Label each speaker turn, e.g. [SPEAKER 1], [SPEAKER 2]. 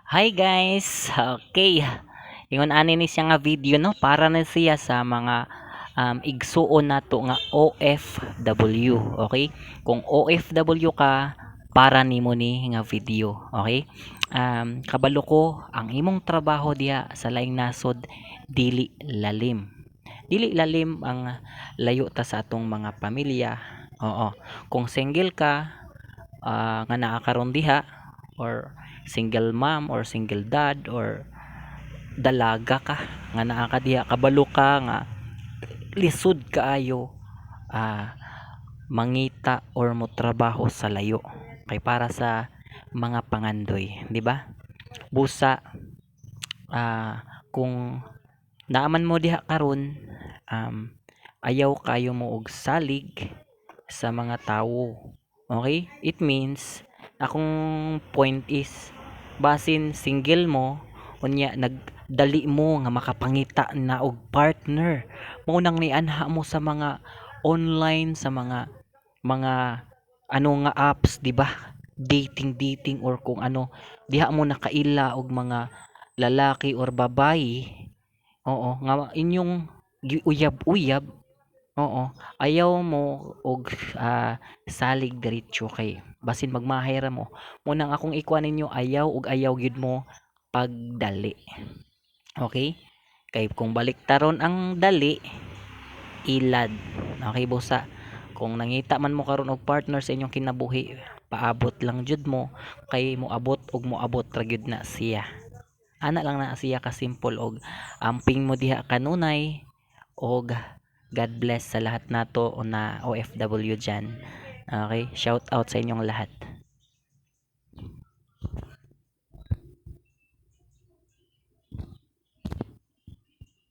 [SPEAKER 1] Hi guys! Okay. Ingon ani ni siya nga video no para na siya sa mga igsuon nato nga OFW. Okay? Kung OFW ka, para nimo ni nga video. Okay? Kabalo ko ang imong trabaho diha sa laing nasod dili lalim. Dili lalim ang layo ta sa atong mga pamilya. Oo. Kung single ka, nga naa karon diha or single mom or single dad or dalaga ka nga naa ka diha kabalo ka nga lisod kaayo mangita or mo trabaho sa layo kay para sa mga pangandoy, di ba? Busa kung naaman mo diha karon, ayaw kayo mo og salig sa mga tawo. Okay? It means, akong point is, basin single mo, unya nagdali mo nga makapangita na og partner. Mao nang nianha mo sa mga online, sa mga ano nga apps, di ba? Dating or kung ano, diha mo nakaila og mga lalaki or babayi, oo, nga inyong uyab-uyab. Oo, ayaw mo og salig diretso kay basin magmahay ra mo. Munang akong ikuan ninyo ayaw ug ayaw gyud mo pagdali. Okay? Kay kung baliktaron ang dali, ilad. Okay, busa. Kung nangita man mo karon og partner sa inyong kinabuhi, paabot lang jud mo kay moabot ug moabot ra gyud na siya. Ana lang na siya ka simple og amping mo diha kanunay og God bless sa lahat nato na OFW dyan. Okay? Shout out sa inyong lahat.